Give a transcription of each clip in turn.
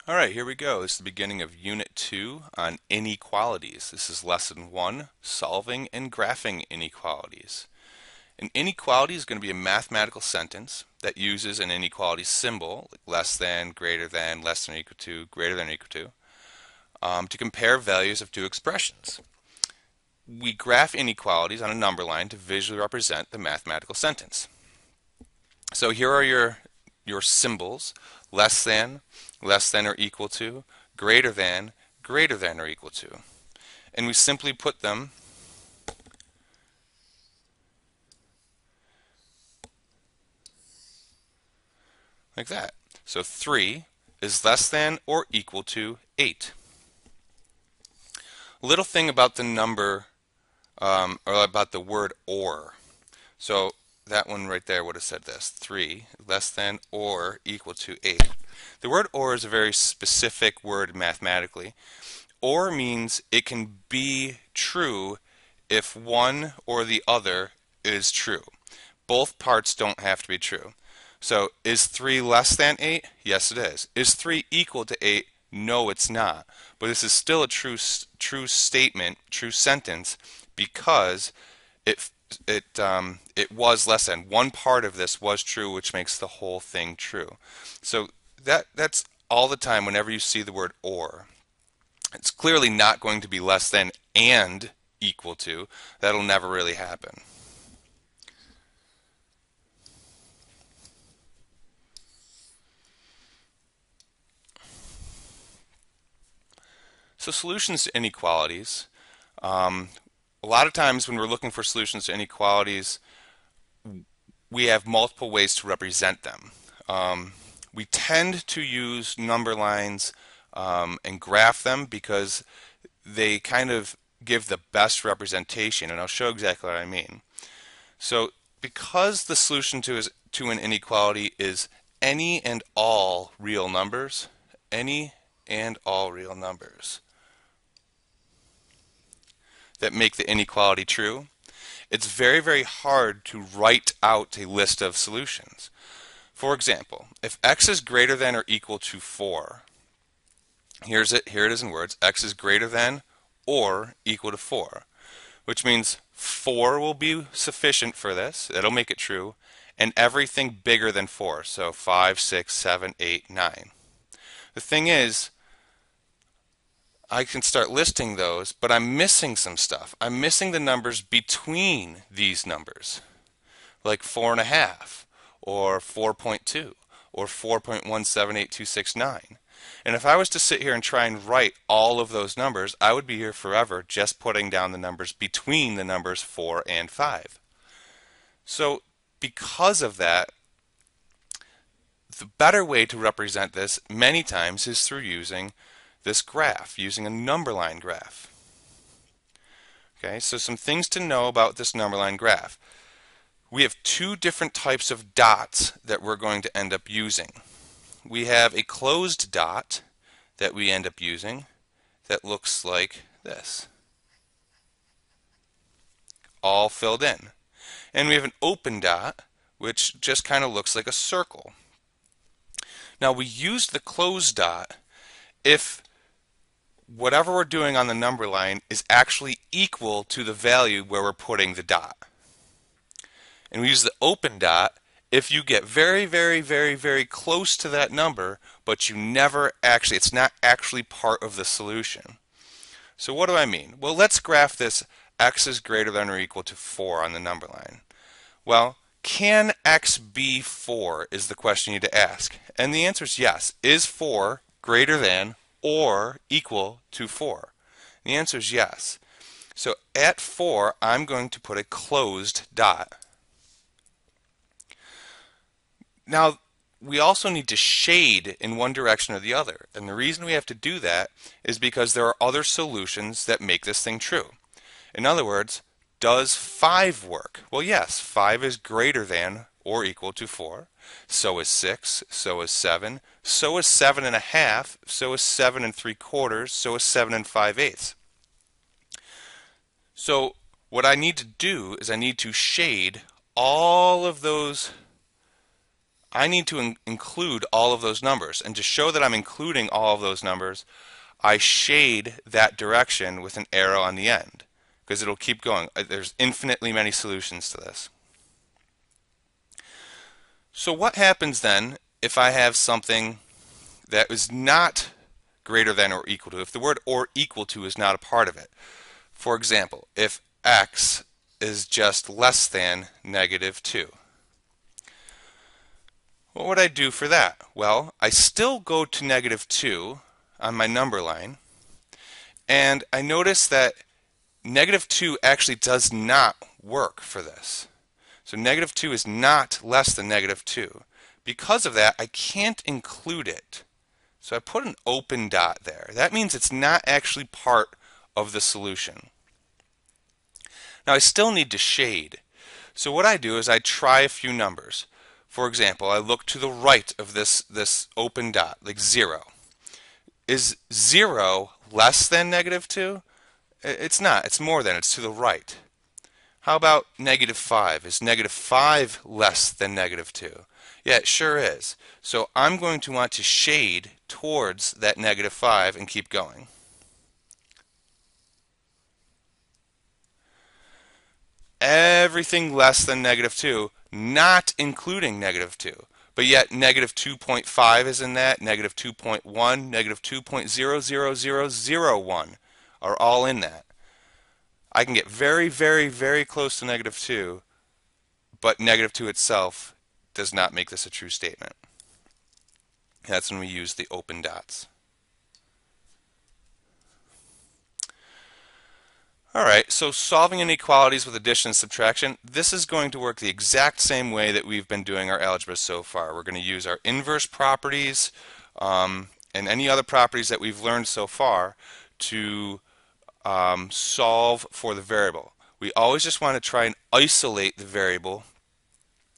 All right, here we go. This is the beginning of Unit 2 on inequalities. This is Lesson 1, Solving and Graphing Inequalities. An inequality is going to be a mathematical sentence that uses an inequality symbol, like less than, greater than, less than or equal to, greater than or equal to compare values of two expressions. We graph inequalities on a number line to visually represent the mathematical sentence. So here are your symbols: less than or equal to, greater than or equal to. And we simply put them like that. So 3 is less than or equal to 8. A little thing about the number, or about the word or. So that one right there would have said this: 3 less than or equal to 8. The word or is a very specific word mathematically. Or means it can be true if one or the other is true. Both parts don't have to be true. So is 3 less than 8? Yes, it is. Is 3 equal to 8? No, it's not. But this is still a true statement, true sentence, because it was less than. One part of this was true, which makes the whole thing true. So that's all the time whenever you see the word or. It's clearly not going to be less than and equal to. That'll never really happen. So solutions to inequalities. A lot of times when we're looking for solutions to inequalities, we have multiple ways to represent them. We tend to use number lines and graph them because they kind of give the best representation, and I'll show exactly what I mean. So because the solution to an inequality is any and all real numbers, any and all real numbers that make the inequality true, it's very, very hard to write out a list of solutions. For example, if x is greater than or equal to 4, here it is in words: x is greater than or equal to 4, which means 4 will be sufficient for this. That'll make it true. And everything bigger than 4, so 5, 6, 7, 8, 9. The thing is, I can start listing those, but I'm missing some stuff. I'm missing the numbers between these numbers, like 4.5, or 4.2, or 4.178269. And if I was to sit here and try and write all of those numbers, I would be here forever just putting down the numbers between the numbers 4 and 5. So because of that, the better way to represent this many times is through using this graph, using a number line graph. Okay, so some things to know about this number line graph. We have two different types of dots that we're going to end up using. We have a closed dot that we end up using that looks like this, all filled in. And we have an open dot which just kind of looks like a circle. Now we use the closed dot if whatever we're doing on the number line is actually equal to the value where we're putting the dot. And we use the open dot if you get very, very, very, very close to that number, but it's not actually part of the solution. So what do I mean? Well, let's graph this x is greater than or equal to 4 on the number line. Well, can x be 4 is the question you need to ask. And the answer is yes. Is 4 greater than or equal to 4? The answer is yes. So at 4, I'm going to put a closed dot. Now, we also need to shade in one direction or the other. And the reason we have to do that is because there are other solutions that make this thing true. In other words, does 5 work? Well, yes, 5 is greater than or equal to 4. So is 6, so is 7, so is 7.5, so is 7 3/4, so is 7 5/8. So what I need to do is I need to shade all of those I need to include all of those numbers. And to show that I'm including all of those numbers, I shade that direction with an arrow on the end because it'll keep going. There's infinitely many solutions to this. So what happens then if I have something that is not greater than or equal to, if the word or equal to is not a part of it? For example, if x is just less than -2. What would I do for that? Well, I still go to -2 on my number line, and I notice that -2 actually does not work for this. So -2 is not less than -2. Because of that, I can't include it. So I put an open dot there. That means it's not actually part of the solution. Now I still need to shade. So what I do is I try a few numbers. For example, I look to the right of this open dot, like 0. Is 0 less than -2? It's not. It's more than. It's to the right. How about -5? Is -5 less than -2? Yeah, it sure is. So I'm going to want to shade towards that -5 and keep going. Everything less than -2, not including -2. But yet -2.5 is in that, -2.1, -2.00001 are all in that. I can get very, very, very close to -2, but -2 itself does not make this a true statement. That's when we use the open dots. Alright, so solving inequalities with addition and subtraction, this is going to work the exact same way that we've been doing our algebra so far. We're going to use our inverse properties and any other properties that we've learned so far to solve for the variable. We always just want to try and isolate the variable.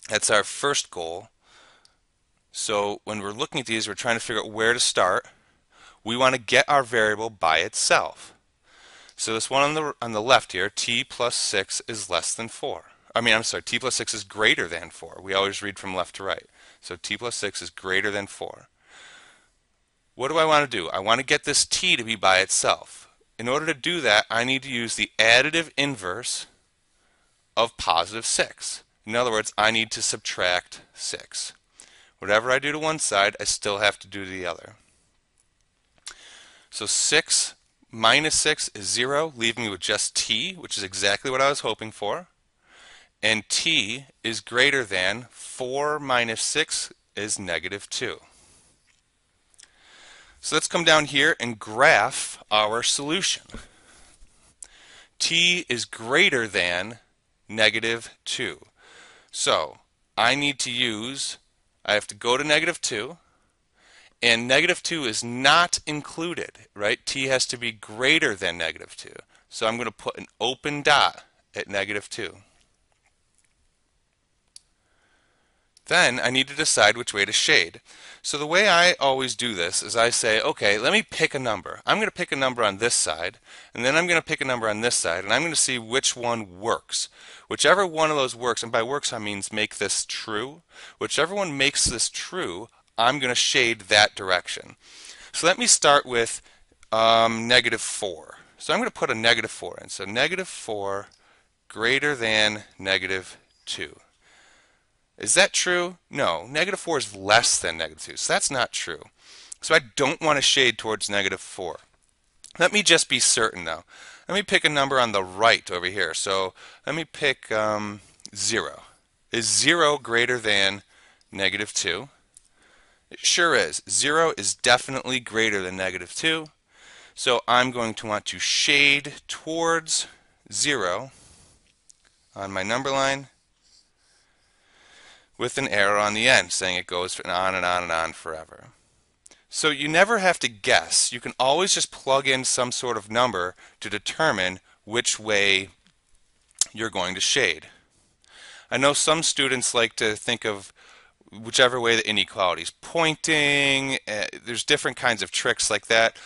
That's our first goal. So when we're looking at these, we're trying to figure out where to start. We want to get our variable by itself. So this one on the left here, t plus 6 is less than 4. T plus 6 is greater than 4. We always read from left to right. So t plus 6 is greater than 4. What do I want to do? I want to get this t to be by itself. In order to do that, I need to use the additive inverse of positive 6. In other words, I need to subtract 6. Whatever I do to one side, I still have to do to the other. So 6 minus 6 is 0, leaving me with just t, which is exactly what I was hoping for. And t is greater than 4 minus 6 is -2. So let's come down here and graph our solution. T is greater than -2. So I have to go to -2. And -2 is not included, right? T has to be greater than -2. So I'm going to put an open dot at -2. Then I need to decide which way to shade. So the way I always do this is I say, okay, let me pick a number. I'm going to pick a number on this side, and then I'm going to pick a number on this side, and I'm going to see which one works. Whichever one of those works, and by works I mean make this true. Whichever one makes this true, I'm going to shade that direction. So let me start with -4. So I'm going to put a -4 in. So -4 greater than -2. Is that true? No. -4 is less than -2. So that's not true. So I don't want to shade towards -4. Let me just be certain though. Let me pick a number on the right over here. So let me pick 0. Is 0 greater than -2? It sure is. 0 is definitely greater than -2. So I'm going to want to shade towards 0 on my number line with an arrow on the end saying it goes on and on and on forever. So you never have to guess. You can always just plug in some sort of number to determine which way you're going to shade. I know some students like to think of whichever way the inequalities pointing. There's different kinds of tricks like that.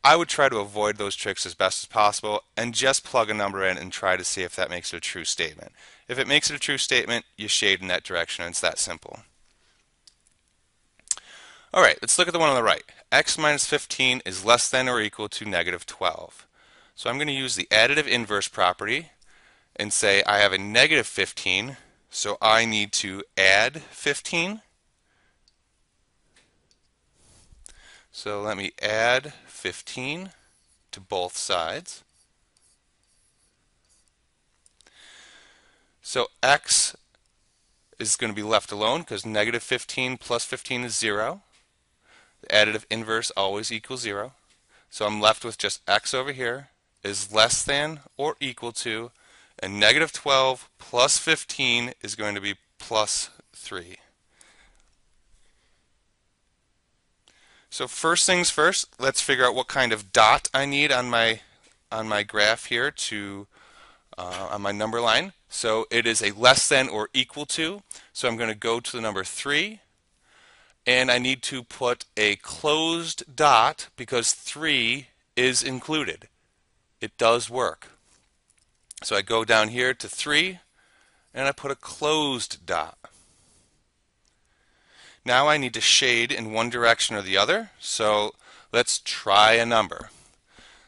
I would try to avoid those tricks as best as possible and just plug a number in and try to see if that makes it a true statement. If it makes it a true statement, you shade in that direction, and it's that simple. All right, let's look at the one on the right. X minus 15 is less than or equal to negative 12. So I'm going to use the additive inverse property and say I have a negative 15, so I need to add 15. So let me add 15 to both sides. So x is going to be left alone because negative 15 plus 15 is 0. The additive inverse always equals 0. So I'm left with just x over here is less than or equal to, and negative 12 plus 15 is going to be plus 3. So first things first, let's figure out what kind of dot I need on my graph here to on my number line. So it is a less than or equal to. So I'm going to go to the number 3, and I need to put a closed dot because 3 is included. It does work. So I go down here to 3, and I put a closed dot. Now I need to shade in one direction or the other, so let's try a number.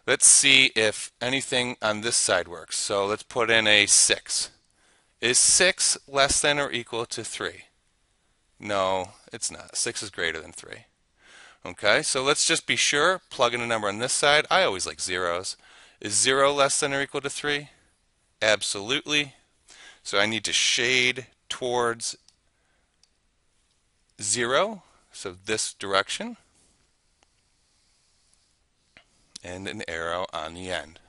Let's see if anything on this side works. So let's put in a 6. Is 6 less than or equal to 3? No, it's not. 6 is greater than 3. Okay, so let's just be sure, plug in a number on this side. I always like zeros. Is 0 less than or equal to 3? Absolutely. So I need to shade towards 0, so this direction, and an arrow on the end.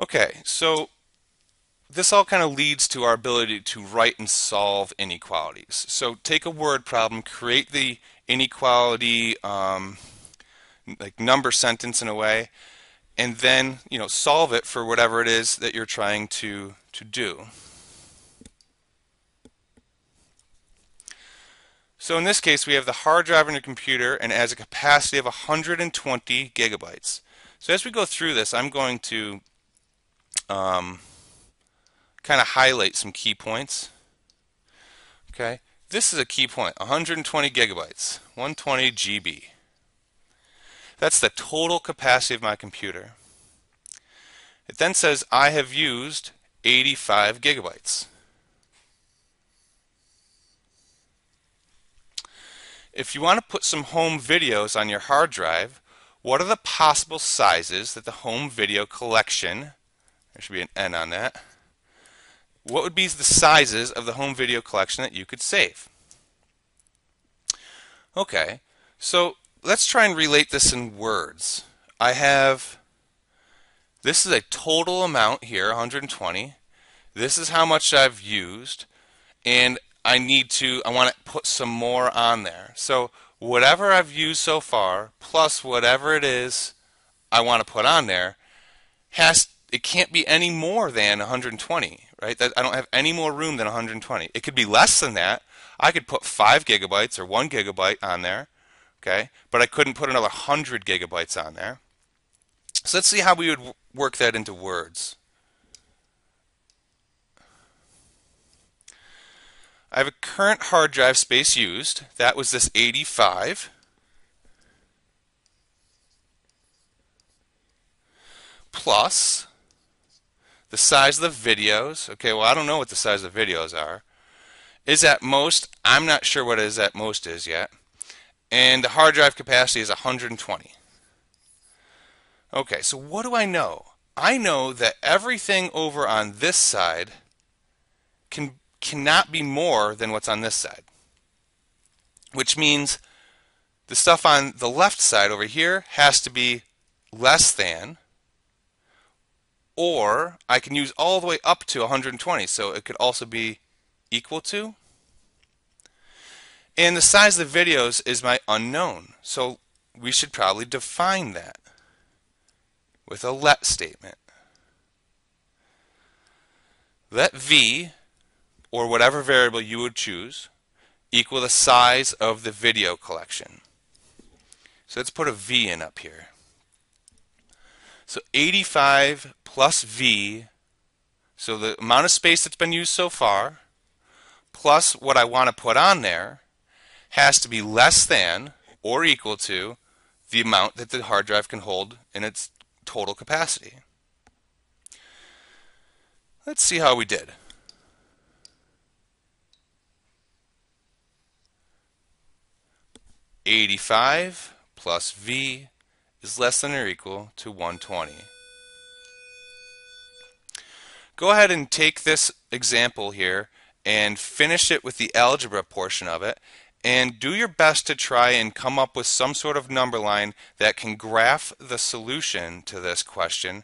Okay, so this all kind of leads to our ability to write and solve inequalities. So take a word problem, create the inequality like number sentence in a way, and then solve it for whatever it is that you're trying to do. So in this case, we have the hard drive in your computer, and it has a capacity of 120 gigabytes. So as we go through this, I'm going to kind of highlight some key points. Okay, this is a key point, 120 gigabytes, 120 GB. That's the total capacity of my computer. It then says I have used 85 gigabytes. If you want to put some home videos on your hard drive, what are the possible sizes that the home video collection, there should be an N on that, what would be the sizes of the home video collection that you could save? Okay, so let's try and relate this in words. This is a total amount here, 120. This is how much I've used, and I want to put some more on there. So whatever I've used so far, plus whatever it is I want to put on there, it can't be any more than 120, right? I don't have any more room than 120. It could be less than that. I could put 5 gigabytes or 1 gigabyte on there, okay? But I couldn't put another 100 gigabytes on there. So let's see how we would work that into words. I have a current hard drive space used. That was this 85. Plus the size of the videos. Okay, well, I don't know what the size of the videos are. Is at most, I'm not sure what is at most is yet. And the hard drive capacity is 120. Okay, so what do I know? I know that everything over on this side cannot be more than what's on this side. Which means the stuff on the left side over here has to be less than, or I can use all the way up to 120, so it could also be equal to. And the size of the videos is my unknown, so we should probably define that with a let statement. Let v, or whatever variable you would choose, equal the size of the video collection. So let's put a v in up here. So 85 plus v, So the amount of space that's been used so far, plus what I want to put on there, has to be less than or equal to the amount that the hard drive can hold in its total capacity. Let's see how we did. $85 plus V is less than or equal to 120. Go ahead and take this example here and finish it with the algebra portion of it, and do your best to try and come up with some sort of number line that can graph the solution to this question.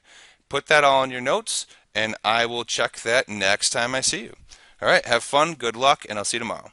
Put that all in your notes, and I will check that next time I see you. All right, have fun, good luck, and I'll see you tomorrow.